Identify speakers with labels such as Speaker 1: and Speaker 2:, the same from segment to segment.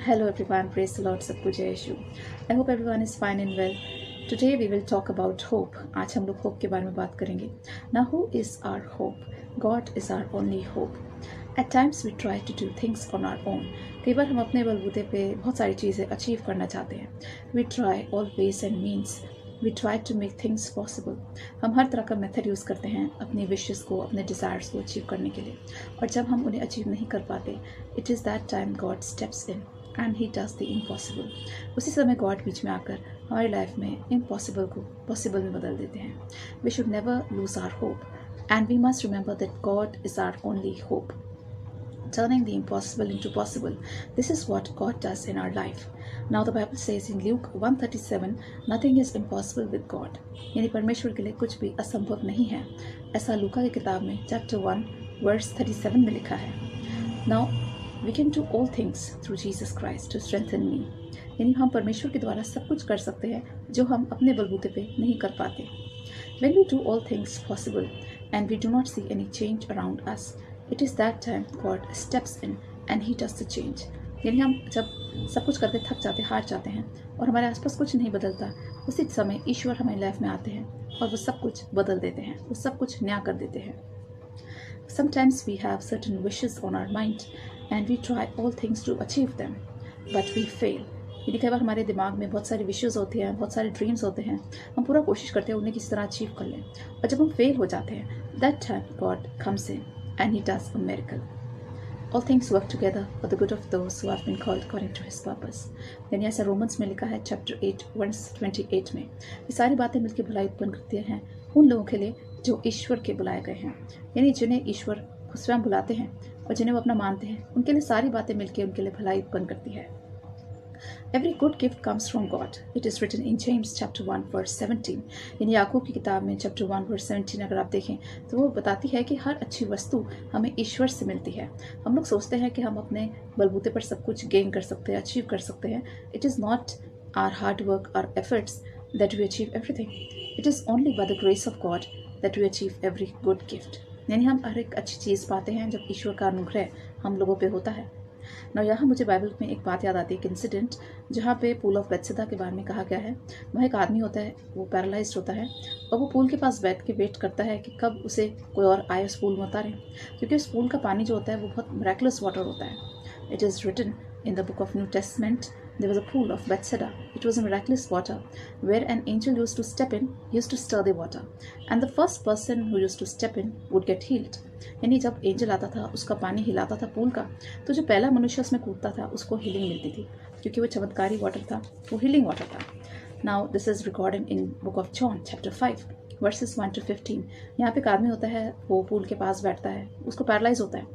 Speaker 1: Hello everyone, praise the Lord, सबको जय यीशु. I hope everyone is fine and well. Today we will talk about hope. आज हम लोग hope के बारे में बात करेंगे. Now who is our hope? God is our only hope. At times we try to do things on our own. कई बार हम अपने बलबूते पे बहुत सारी चीज़ें अचीव करना चाहते हैं. We try all ways and means. We try to make things possible. हम हर तरह का मेथड यूज़ करते हैं अपनी विशेस को, अपने डिज़ायर्स को अचीव करने के लिए. और जब हम उन्हें अचीव नहीं कर पाते, it is that time God steps in and he does the impossible. उसी समय गॉड बीच में आकर हमारी लाइफ में इम्पॉसिबल को पॉसिबल में बदल देते हैं. We should never lose our hope and we must remember that God is our only hope. Turning the impossible into possible. This is what God does in our life. Now the Bible says in Luke 1:37, nothing is impossible with God. यानी परमेश्वर के लिए कुछ भी असंभव नहीं है. ऐसा लूका की किताब में चैप्टर 1 वर्स 37 में लिखा है. Now we can do all things through Jesus Christ to strengthen me. यानी हम परमेश्वर के द्वारा सब कुछ कर सकते हैं जो हम अपने बलबूते पे नहीं कर पाते. When we do all things possible and we do not see any change around us, it is that time God steps in and he does the change. यानी हम जब सब कुछ करके थक जाते, हार जाते हैं और हमारे आसपास कुछ नहीं बदलता, उसी समय ईश्वर हमारी लाइफ में आते हैं और वो सब कुछ बदल देते हैं, वो सब कुछ नया कर देते हैं. Sometimes we have certain wishes on our mind and we try all things to achieve them, but we fail. यदि कई बार हमारे दिमाग में बहुत सारी विशेज़ होती हैं, बहुत सारे ड्रीम्स होते हैं, हम पूरा कोशिश करते हैं उन्हें किस तरह अचीव कर लें, और जब हम फेल हो जाते हैं, that time God comes in and he does a miracle. All things work together for the good of those who have been called according to his purpose. यानी ऐसा रोमन्स में लिखा है चैप्टर 8 वर्स 28 में. ये सारी बातें मिलकर भलाई उत्पन्न करती हैं उन लोगों के लिए जो ईश्वर के बुलाए गए हैं. यानी जिन्हें ईश्वर स्वयं बुलाते हैं और जिन्हें वो अपना मानते हैं, उनके लिए सारी बातें मिलकर उनके लिए भलाई उत्पन्न करती है. Every good gift comes from God. It is written in James chapter 1 verse 17. यानी याकूब की किताब में चैप्टर 1 वर्स 17 अगर आप देखें तो वो बताती है कि हर अच्छी वस्तु हमें ईश्वर से मिलती है. हम लोग सोचते हैं कि हम अपने बलबूते पर सब कुछ गेन कर सकते हैं, अचीव कर सकते हैं. It is not our hard work or efforts that we achieve everything. It is only by the grace of God that we achieve every good gift. यानी हम हर एक अच्छी चीज़ पाते हैं जब ईश्वर का अनुग्रह हम लोगों पे होता है. ना यहाँ मुझे बाइबल में एक बात याद आती है, एक इंसिडेंट जहाँ पे पूल ऑफ बेथसेदा के बारे में कहा गया है. वह एक आदमी होता है, वो पैरालाइज्ड होता है और वो पूल के पास बैठ के वेट करता है कि कब उसे कोई और आए उस पूल में उतारे, क्योंकि उस पूल का पानी जो होता है वो बहुत मिरेकुलस वाटर होता है. It is written in the book of New Testament, there was a pool of Bethesda. It was a miraculous water where an angel used to step in, used to stir the water, and the first person who used to step in would get healed. यानी जब angel आता था, उसका पानी हिलाता था pool का, तो जो पहला मनुष्य उसमें कूदता था उसको हीलिंग मिलती थी, क्योंकि वो चमत्कारी वाटर था, वो हीलिंग वाटर था. Now this is recorded in book of John chapter 5 versus 1 to 15. यहाँ पे एक आदमी होता है, वो पूल के पास बैठता है, उसको पैरालाइज होता है.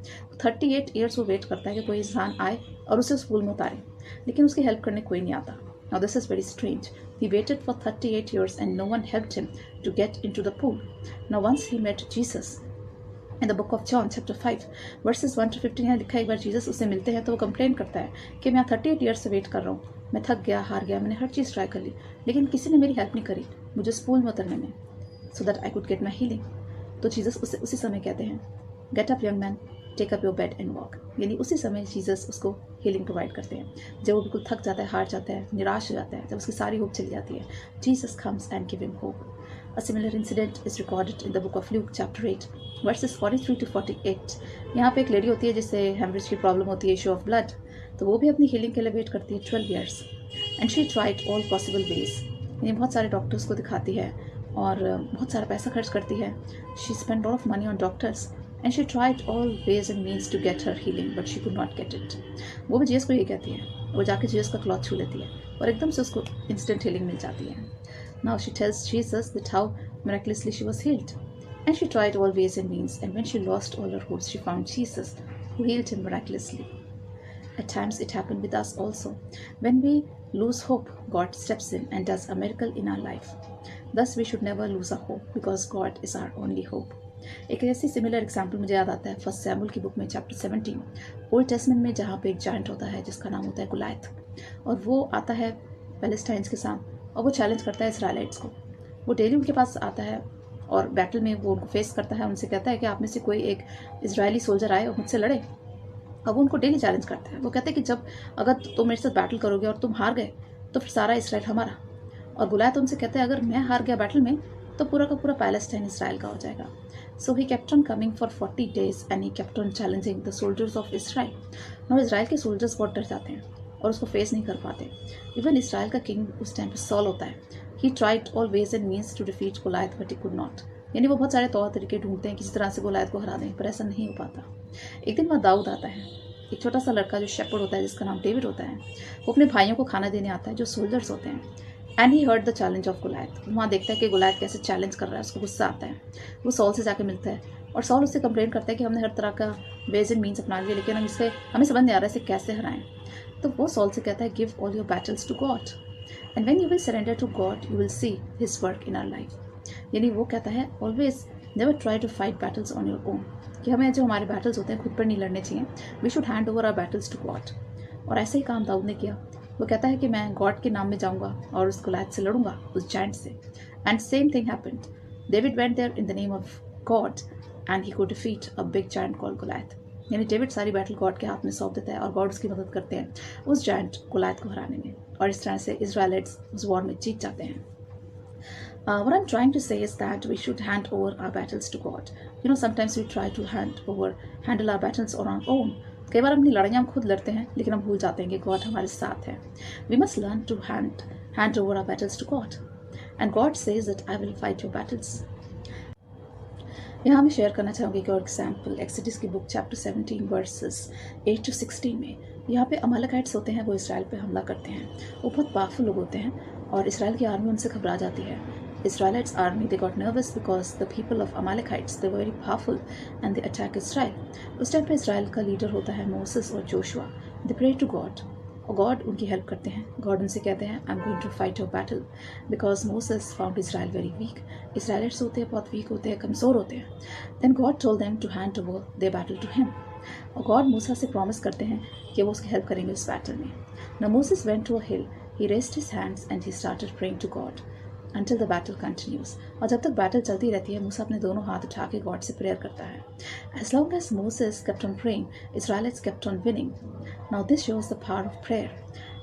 Speaker 1: 38 ईयर्स वो वेट करता है कि कोई इंसान आए और उसे उस पूल में उतारे, लेकिन उसकी हेल्प करने कोई नहीं आता. Now this is very strange. He waited for 38 years and no one helped him to get into the pool. Now once he met Jesus in the book of John chapter 5 verses 1 to 15, यहाँ लिखा है एक बार Jesus उससे मिलते हैं तो वो complain करता है कि मैं 38 ईयर्स से वेट कर रहा हूँ, मैं थक गया, हार गया, मैंने हर चीज़ ट्राई कर ली, लेकिन किसी ने मेरी हेल्प नहीं करी मुझे इस पूल में उतरने में, so that I could get my healing. तो जीसस उसी समय कहते हैं, get up young man, take up your bed and walk. यानी उसी समय जीसस उसको हीलिंग प्रोवाइड करते हैं. जब वो बिल्कुल थक जाता है, हार जाता है, निराश हो जाता है, जब उसकी सारी होप चली जाती है, Jesus comes and give him hope. A similar incident is recorded in the book of Luke chapter 8 verses 43 to 48. यहाँ पे एक लेडी होती है जिससे हेमरेज की प्रॉब्लम होती है, इशू ऑफ ब्लड, तो वो भी अपनी हीलिंग के लिए वेट करती है 12 years and she tried all possible ways. यानी बहुत सारे डॉक्टर्स को दिखाती है और बहुत सारा पैसा खर्च करती है. She spend lot of money on doctors and she tried all ways and means to get her healing but she could not get it. वो भी जीसस को ये कहती है, वो जाके जीसस का क्लॉथ छू लेती है और एकदम से उसको इंस्टेंट हीलिंग मिल जाती है. Now she tells Jesus that how miraculously she was healed, and she tried all ways and means, and when she lost all her hopes she found Jesus who healed him miraculously. At times it happened with us also. When we lose hope, God steps in and does a miracle in our life. Thus we should never lose our hope because God is our only hope. एक ऐसी similar example मुझे याद आता है first Samuel की book में chapter 17 old testament में, जहाँ पे एक जायंट होता है जिसका नाम होता है गुलायत, और वो आता है पैलेस्टाइन्स के साथ और वो चैलेंज करता है इसराइलाइट्स को. वो डेली उनके पास आता है और बैटल में वो उनको फेस करता है, उनसे कहता है कि आप में से कोई एक इजरायली सोल्जर आए और मुझसे लड़े. अब वो उनको डेली चैलेंज करते हैं। वो कहते हैं कि जब अगर तुम मेरे साथ बैटल करोगे और तुम हार गए तो फिर सारा इसराइल हमारा। और गुलायत उनसे कहते हैं अगर मैं हार गया बैटल में तो पूरा का पूरा पैलेस्टाइन इसराइल का हो जाएगा। So he kept on coming for 40 days and he kept on challenging the soldiers of Israel. No Israel के सोल्जर्स बहुत डर जाते हैं और उसको फेस नहीं कर पाते। इवन इसराइल का किंग उस टाइम पे सॉल होता है। He tried all ways and means to defeat Goliath but he could not. यानी वो बहुत सारे तौर तरीके ढूंढते हैं किसी तरह से गोलायत को हरा दें, पर ऐसा नहीं हो पाता। एक दिन वहाँ दाऊद आता है, एक छोटा सा लड़का जो शेपर्ड होता है जिसका नाम डेविड होता है। वो अपने भाइयों को खाना देने आता है जो सोल्जर्स होते हैं। And he heard the challenge of Goliath. वहाँ देखता है कि गुलायत कैसे चैलेंज कर रहा है, उसको गुस्सा आता है। वो सॉल से जाके मिलता है और सॉल उससे कंप्लेन करता है कि हमने हर तरह का वेज एंड मीन्स अपना लिया लेकिन हमें समझ नहीं आ रहा है इसे कैसे हराएं। तो वो सॉल से कहता है give all your battles to God and when you will surrender to God you will see his work in our life. यानी वो कहता है always never try to fight battles on your own, कि हमें जो हमारे बैटल्स होते हैं खुद पर नहीं लड़ने चाहिए। We should hand over our battles to God. और ऐसे ही काम दाऊद ने किया। वो कहता है कि मैं गॉड के नाम में जाऊंगा और उस गोलायत से लड़ूंगा, उस जायंट से। And same thing happened. David went there in the name of God and he could defeat a big giant called Goliath. यानी डेविड सारी बैटल गॉड के हाथ में सौंप देता है और गॉड उसकी मदद करते हैं उस जायंट गोलायत को हराने में। और इस तरह से इजराइलिट्स उस वॉर में जीत जाते हैं। What I'm trying to say is that we should hand over our battles to God. You know, sometimes we try to handle our battles on our own. कई बार अपनी लड़ाइयाँ हम खुद लड़ते हैं लेकिन हम भूल जाते हैं कि गॉड हमारे साथ है। We must learn to hand over our battles to God. And God says that I will fight your battles. यहाँ मैं शेयर करना चाहूँगी एक और एग्जाम्पल एक्सोडस की बुक चैप्टर 17 वर्सेस 8 to 16 में। यहाँ पे अमालेकाइट्स होते हैं, वो इसराइल पे हमला करते हैं। वो बहुत पावरफुल लोग होते हैं और इसराइल की आर्मी उनसे घबरा जाती है। Israelites army they got nervous because the people of Amalekites they were very powerful and they attack Israel. उस टाइम पे इसराइल का लीडर होता है मोसेस और Joshua. They pray to God और गॉड उनकी हेल्प करते हैं। गॉड उनसे कहते हैं I am going to fight your battle because Moses found Israel very weak. Israelites होते हैं बहुत वीक होते हैं, कमज़ोर होते हैं। Then God told them to hand over their battle to him. और गॉड मूसा से प्रॉमिस करते हैं कि वो उसकी हेल्प करेंगे उस बैटल में। Now Moses went to a hill, he raised his hands and he started praying to God until the battle continues. और जब तक बैटल चलती रहती है मूसा अपने दोनों हाथ उठा के गॉड से प्रेयर करता है। As long as Moses kept on praying, Israelites kept on winning. Now this shows the power of prayer.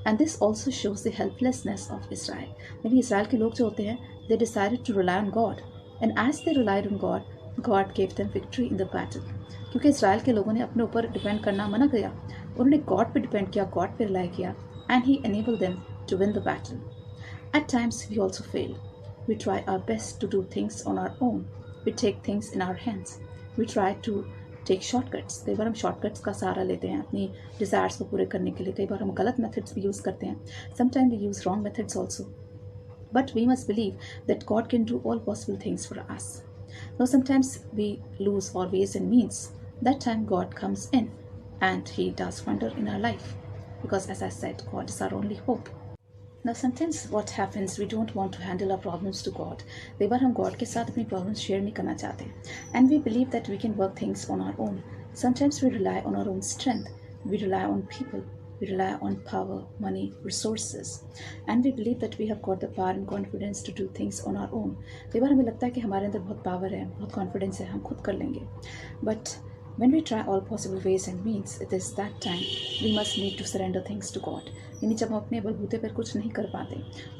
Speaker 1: And this also shows the helplessness of Israel. यानी इसराइल के लोग जो होते हैं they decided to rely on God. And as they relied on God, God gave them victory in the battle. क्योंकि Israel के लोगों ने अपने ऊपर डिपेंड करना मना किया, उन्होंने गॉड पे डिपेंड किया, गॉड पे रिलाई किया and He enabled them to win the battle. At times we also fail. We try our best to do things on our own. We take things in our hands. We try to take shortcuts. कई बार हम shortcuts का सहारा लेते हैं अपनी desires को पूरे करने के लिए। कई बार हम गलत methods भी यूज़ करते हैं। Sometimes we use wrong methods also. But we must believe that God can do all possible things for us. Though sometimes we lose our ways and means, that time God comes in and He does wonder in our life. Because as I said, God is our only hope. Now sometimes what happens, we don't want to handle our problems to God. कई बार हम God के साथ अपनी problems share नहीं करना चाहते। And we believe that we can work things on our own. Sometimes we rely on our own strength. We rely on people. We rely on power, money, resources. And we believe that we have got the power and confidence to do things on our own. कई बार हमें लगता है कि हमारे अंदर बहुत power है, बहुत कॉन्फिडेंस है, हम खुद कर लेंगे। But when we try all possible ways and means, it is that time we must need to surrender things to God. यानी जब हम अपने बलबूते पर कुछ नहीं कर पाते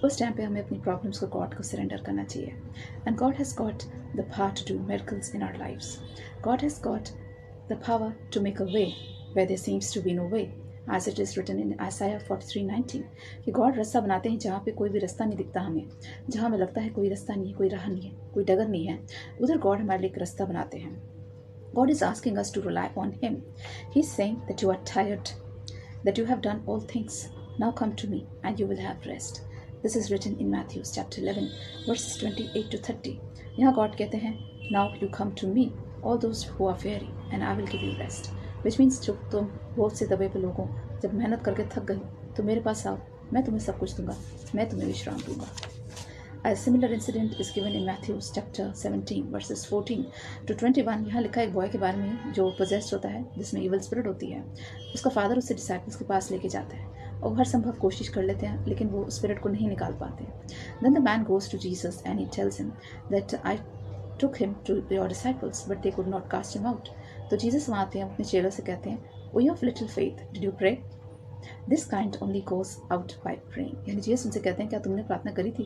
Speaker 1: उस टाइम पे हमें अपनी प्रॉब्लम्स को गॉड को सरेंडर करना चाहिए। And God has got the power to do miracles in our lives. God has got the power to make a way where there seems to be no way. As it is written in Isaiah 43:19 कि God रास्ता बनाते हैं जहाँ पे कोई भी रास्ता नहीं दिखता हमें, जहाँ हमें लगता है कोई रास्ता नहीं है, कोई राह नहीं है, कोई डगर नहीं है, उधर गॉड हमारे लिए एक रास्ता बनाते हैं। God is asking us to rely on Him. He's saying that you are tired, that you have done all things. Now come to me and you will have rest. This is written in Matthew chapter 11 verses 28 to 30. यहाँ God कहते हैं now you come to me all those who are weary and I will give you rest. Which means जब तुम बहुत से दबे पे लोगों, जब मेहनत करके थक गई तो मेरे पास आओ, मैं तुम्हें सब कुछ दूंगा, मैं तुम्हें विश्राम दूंगा। A similar incident is given in Matthew chapter 17 verses 14 to 21. यहाँ लिखा एक बॉय के बारे में जो पोजेस्ड होता है, जिसमें इवल स्पिरिट होती है। उसका फादर उसे डिसाइपल्स के पास लेके जाता है और वो हर संभव कोशिश कर लेते हैं लेकिन वो स्पिरिट को नहीं निकाल पाते। Then the man goes to Jesus and he tells him that I took him to your disciples but they could not cast him out. तो जीसस वहाँ आते हैं, अपने चेलों से कहते हैं O you of little faith, did you pray? This kind only goes out by praying. यानी जीसस उनसे कहते हैं क्या तुमने प्रार्थना करी थी?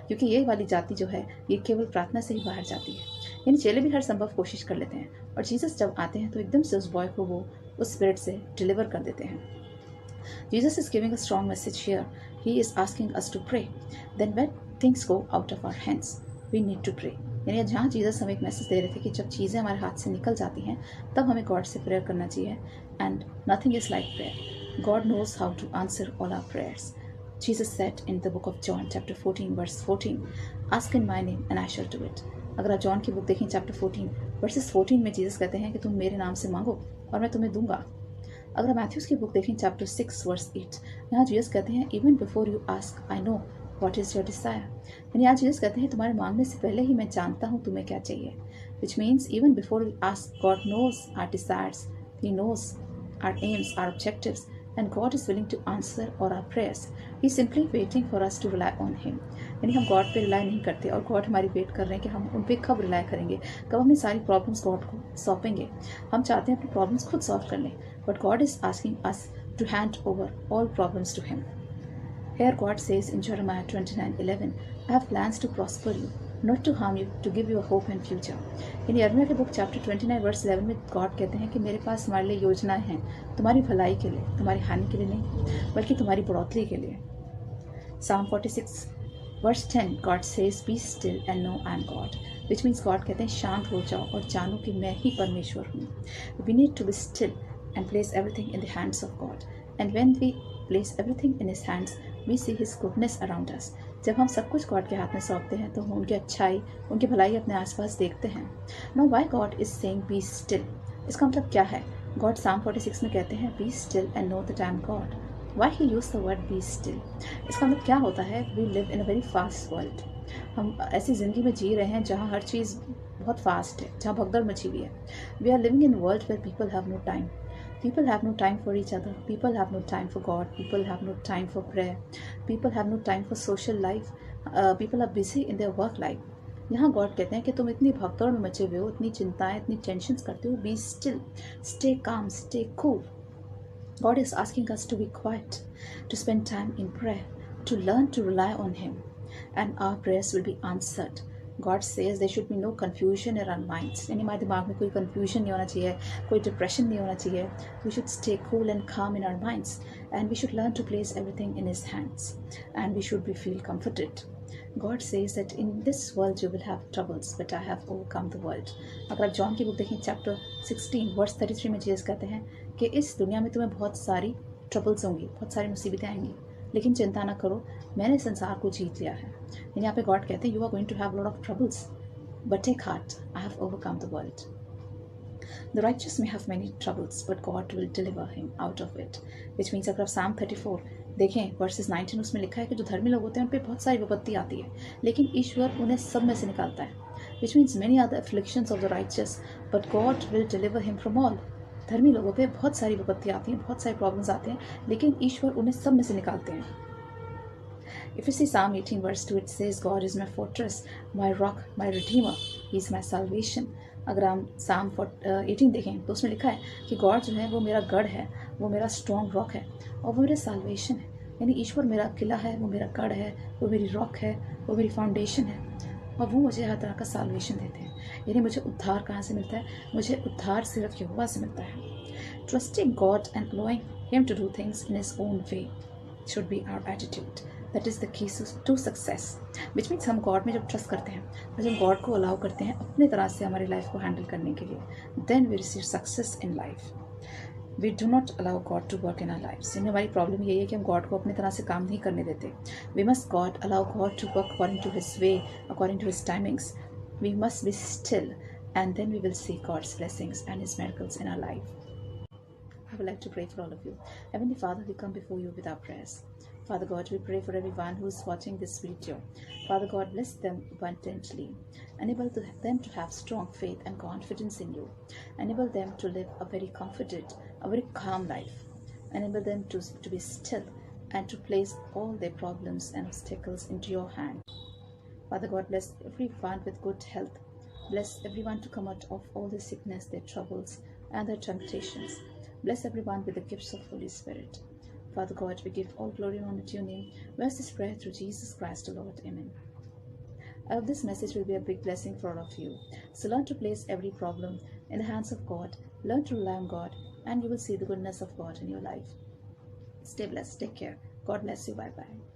Speaker 1: क्योंकि ये वाली जाति जो है ये केवल प्रार्थना से ही बाहर जाती है। यानी चेले भी हर संभव कोशिश कर लेते हैं और जीसस जब आते हैं तो एकदम से उस बॉय को वो उस स्पिरिट से डिलीवर कर देते हैं। Jesus is giving a strong message here. He is asking us to pray. Then when things go out of our hands, we need to pray. यानी जहाँ जीसस हमें एक मैसेज दे रहे थे कि जब चीज़ें हमारे हाथ से निकल जाती हैं तब हमें गॉड से प्रेयर करना चाहिए. And nothing is like prayer. God knows how to answer all our prayers. Jesus said in the book of John chapter 14 verse 14, ask in my name and I shall do it. अगर आप John की book देखें chapter 14 versus 14 में Jesus कहते हैं कि तुम मेरे नाम से मांगो और मैं तुम्हें दूंगा. अगर आप मैथ्यूज़ की बुक देखें चैप्टर 6 वर्स 8, यहाँ जीसस कहते हैं even before you ask I know what is your desire. यानी आज जीसस कहते हैं तुम्हारे मांगने से पहले ही मैं जानता हूँ तुम्हें क्या चाहिए. Which means even before we ask God knows our desires, he knows our aims, our objectives, and God is willing to answer all our prayers. He is simply waiting for us to rely on Him. यानी हम God पे rely नहीं करते और God हमारी wait कर रहे हैं कि हम उन पे कब रिलाई करेंगे, कब अपनी सारी प्रॉब्लम्स गॉड को सौंपेंगे. हम चाहते हैं अपनी प्रॉब्लम्स खुद सॉल्व कर लें, but God is asking us to hand over all problems to him. Here God says in Jeremiah 29:11, I have plans to prosper you, not to harm you, to give you a hope and future. यानी यिर्मयाह के book chapter 29 verse 11 में God कहते हैं कि मेरे पास तुम्हारे लिए योजनाएं हैं, तुम्हारी भलाई के लिए, तुम्हारी हानि के लिए नहीं, बल्कि तुम्हारी बढ़ोतरी के लिए. Psalm 46 verse 10, God says, be still and know I am God. Which means God कहते हैं शांत हो जाओ और जानो कि मैं ही परमेश्वर हूँ. We need to be still and place everything in the hands of God. And when we place everything in His hands, we see His goodness around us. जब हम सब कुछ गॉड के हाथ में सौंपते हैं तो हम उनकी अच्छाई, उनकी भलाई अपने आसपास देखते हैं. Now why God is saying be still? इसका मतलब क्या है? गॉड Psalm 46 में कहते हैं be still and know that I am God. Why He used the word be still? इसका मतलब क्या होता है? We live in a very fast world. हम ऐसी ज़िंदगी में जी रहे हैं जहाँ हर चीज़ बहुत फास्ट है, जहाँ भगदड़ मची हुई है. We are living in a world where people have no time. People have no time for each other. People have no time for God. People have no time for prayer. People have no time for social life. People are busy in their work life. यहाँ God कहते हैं कि तुम इतनी भागदौड़ में मचे हुए हो, इतनी चिंताएं, इतनी टेंशन्स करते हो. Be still, stay calm, stay cool. God is asking us to be quiet, to spend time in prayer, to learn to rely on Him, and our prayers will be answered. God says there should be no confusion in our minds. यानी हमारे दिमाग में कोई confusion नहीं होना चाहिए, कोई depression नहीं होना चाहिए. We should stay cool and calm in our minds, and we should learn to place everything in His hands, and we should feel comforted. God says that in this world you will have troubles, but I have overcome the world. अगर आप John की book देखें chapter 16 verse 33 में Jesus कहते हैं कि इस दुनिया में तुम्हें बहुत सारी ट्रबल्स होंगी, बहुत सारी मुसीबतें आएंगी, लेकिन चिंता ना करो, मैंने संसार को जीत लिया है. यहाँ पे गॉड कहते हैं you are going to have lot of troubles, but take heart, I have overcome the world. The righteous may have many troubles, but God will deliver him out of it. Which means अगर आप Psalm 34 देखें versus 19, उसमें लिखा है कि जो धर्मी लोग होते हैं उन पर बहुत सारी विपत्ति आती है, लेकिन ईश्वर उन्हें सब में से निकालता है. Which means many are the afflictions of the righteous, but God will deliver him from all. धर्मी लोगों पे बहुत सारी विपत्ति आती हैं, बहुत सारी प्रॉब्लम्स आते हैं, लेकिन ईश्वर उन्हें सब में से निकालते हैं. If you see Psalm 18 verse 2, it says, God is my fortress, my rock, my redeemer, He is my salvation. अगर हम Psalm 18 देखें तो उसमें लिखा है कि गॉड जो है वो मेरा गढ़ है, वो मेरा स्ट्रॉन्ग रॉक है और वो मेरा साल्वेशन है. यानी ईश्वर मेरा किला है, वो मेरा गढ़ है, वो मेरी रॉक है, वो मेरी फाउंडेशन है और वो मुझे हर तरह का साल्वेशन देते हैं. यानी मुझे उद्धार कहाँ से मिलता है? मुझे उद्धार सिर्फ यहोवा से मिलता है. Trusting God and allowing Him to do things in His own way should be our attitude. That is the key to success. Which means हम गॉड में जब ट्रस्ट करते हैं और जब गॉड को अलाउ करते हैं अपने तरह से हमारी लाइफ को हैंडल करने के लिए, then we receive success in life. We do not allow God to work in our lives. यानी हमारी प्रॉब्लम यही है कि हम गॉड को अपनी तरह से काम नहीं करने देते. We must allow God to work according to His way, according to His timings. We must be still, and then we will see God's blessings and His miracles in our life. I would like to pray for all of you. Heavenly Father, we come before you with our prayers. Father God, we pray for everyone who is watching this video. Father God, bless them abundantly. Enable them to have strong faith and confidence in you. Enable them to live a very confident, a very calm life. Enable them to be still and to place all their problems and obstacles into your hand. Father God, bless everyone with good health. Bless everyone to come out of all their sickness, their troubles, and their temptations. Bless everyone with the gifts of Holy Spirit. Father God, we give all glory and honor to your name. Bless this prayer through Jesus Christ, the Lord. Amen. I hope this message will be a big blessing for all of you. So learn to place every problem in the hands of God. Learn to rely on God, and you will see the goodness of God in your life. Stay blessed. Take care. God bless you. Bye bye.